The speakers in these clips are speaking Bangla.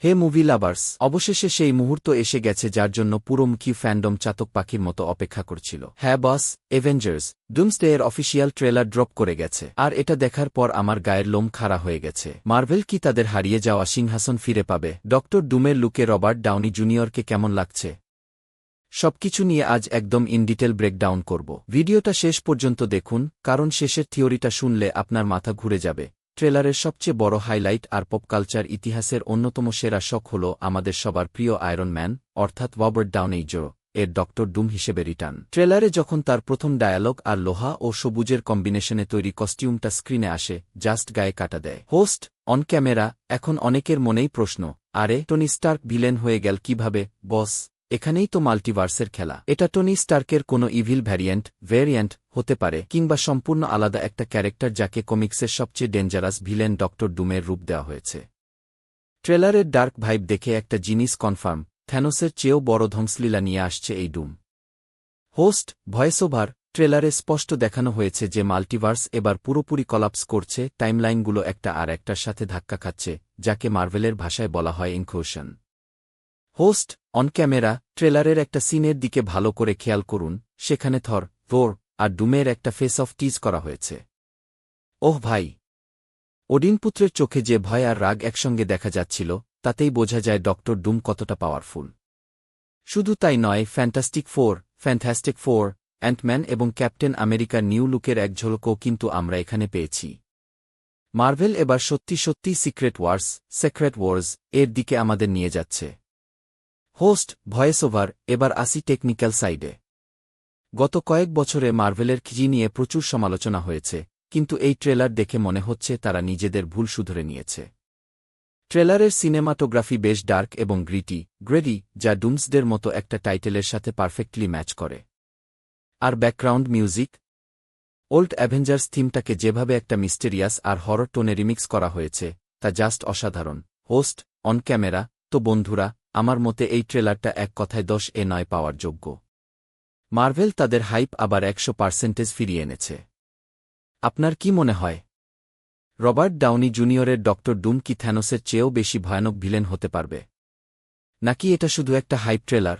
হে মুভি লাভার্স, অবশেষে সেই মুহূর্ত এসে গেছে যার জন্য পুরোমুখী ফ্যান্ডম চাতক পাখির মতো অপেক্ষা করছিল। হ্যাঁ বস, অ্যাভেঞ্জার্স ডুমসডে এর অফিসিয়াল ট্রেলার ড্রপ করে গেছে। আর এটা দেখার পর আমার গায়ের লোম খাড়া হয়ে গেছে। মার্ভেল কি তাদের হারিয়ে যাওয়া সিংহাসন ফিরে পাবে? ডক্টর ডুমের লুকে রবার্ট ডাউনি জুনিয়রকে কেমন লাগছে? সবকিছু নিয়ে আজ একদম ইন ডিটেল ব্রেকডাউন করব। ভিডিওটা শেষ পর্যন্ত দেখুন, কারণ শেষের থিওরিটা শুনলে আপনার মাথা ঘুরে যাবে। ট্রেলারের সবচেয়ে বড় হাইলাইট আর পপ কালচার ইতিহাসের অন্যতম সেরা শখ হল আমাদের সবার প্রিয় আয়রন ম্যান অর্থাৎ রবার্ট ডাউনি এর ডক্টর ডুম হিসেবে রিটার্ন। ট্রেলারে যখন তার প্রথম ডায়ালগ আর লোহা ও সবুজের কম্বিনেশনে তৈরি কস্টিউমটা স্ক্রিনে আসে, জাস্ট গায়ে কাটা দেয়। Host on camera. এখন অনেকের মনেই প্রশ্ন, আরে টনি স্টার্ক ভিলেন হয়ে গেল কিভাবে বস? এখানেই তো মাল্টিভার্সের খেলা। এটা টনি স্টার্কের কোনো ইভিল ভ্যারিয়েন্ট হতে পারে, কিংবা সম্পূর্ণ আলাদা একটা ক্যারেক্টার যাকে কমিক্সের সবচেয়ে ডেঞ্জারাস ভিলেন ডক্টর ডুমের রূপ দেওয়া হয়েছে। ট্রেলারের ডার্ক ভাইব দেখে একটা জিনিস কনফার্ম, থ্যানোসের চেয়েও বড় ধ্বংসলীলা নিয়ে আসছে এই ডুম। Host voice over. ট্রেলারে স্পষ্ট দেখানো হয়েছে যে মাল্টিভার্স এবার পুরোপুরি কলাপস করছে, টাইমলাইনগুলো একটা আর একটার সাথে ধাক্কা খাচ্ছে, যাকে মার্ভেলের ভাষায় বলা হয় ইনক্লুশন। Host on camera. ট্রেলারের একটা সিনের দিকে ভালো করে খেয়াল করুন, সেখানে থর আর ডুমের একটা ফেস অফ টিজ করা হয়েছে। ওহ ভাই! ওডিনপুত্রের চোখে যে ভয় আর রাগ একসঙ্গে দেখা যাচ্ছিল, তাতেই বোঝা যায় ডক্টর ডুম কতটা পাওয়ারফুল। শুধু তাই নয়, ফ্যান্টাস্টিক ফোর, অ্যান্টম্যান এবং ক্যাপ্টেন আমেরিকার নিউ লুকের এক ঝলকও কিন্তু আমরা এখানে পেয়েছি। মার্ভেল এবার সত্যি সিক্রেট ওয়ার্স এর দিকে আমাদের নিয়ে যাচ্ছে। Host voice over. এবার আসি টেকনিক্যাল সাইডে। গত কয়েক বছরে মার্ভেলের খিজি নিয়ে প্রচুর সমালোচনা হয়েছে, কিন্তু এই ট্রেলার দেখে মনে হচ্ছে তারা নিজেদের ভুল শুধরে নিয়েছে। ট্রেলারের সিনেমাটোগ্রাফি বেশ ডার্ক এবং গ্রেডি, যা ডুমসডের মতো একটা টাইটেলের সাথে পারফেক্টলি ম্যাচ করে। আর ব্যাকগ্রাউন্ড মিউজিক, ওল্ড অ্যাভেঞ্জার্স থিমটাকে যেভাবে একটা মিস্টেরিয়াস আর হরর টোনে রিমিক্স করা হয়েছে, তা জাস্ট অসাধারণ। Host on camera. তো বন্ধুরা, আমার মতে এই ট্রেলারটা এক কথায় 10/9 পাওয়ার যোগ্য। মার্ভেল তাদের হাইপ আবার 100% ফিরিয়ে এনেছে। আপনার কি মনে হয়? রবার্ট ডাউনি জুনিয়রের ডক্টর ডুম কি থ্যানোসের চেয়েও বেশি ভয়ানক ভিলেন হতে পারবে? নাকি এটা শুধু একটা হাইপ ট্রেলার?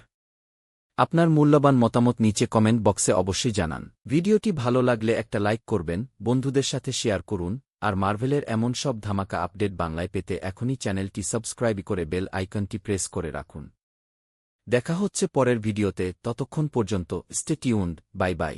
আপনার মূল্যবান মতামত নিচে কমেন্ট বক্সে অবশ্যই জানান। ভিডিওটি ভালো লাগলে একটা লাইক করবেন, বন্ধুদের সাথে শেয়ার করুন, আর মার্ভেলের এমন সব ধামাকা আপডেট বাংলায় পেতে এখনই চ্যানেলটি সাবস্ক্রাইব করে বেল আইকনটি প্রেস করে রাখুন। দেখা হচ্ছে পরের ভিডিওতে, ততক্ষণ পর্যন্ত স্টে টিউনড, বাই বাই।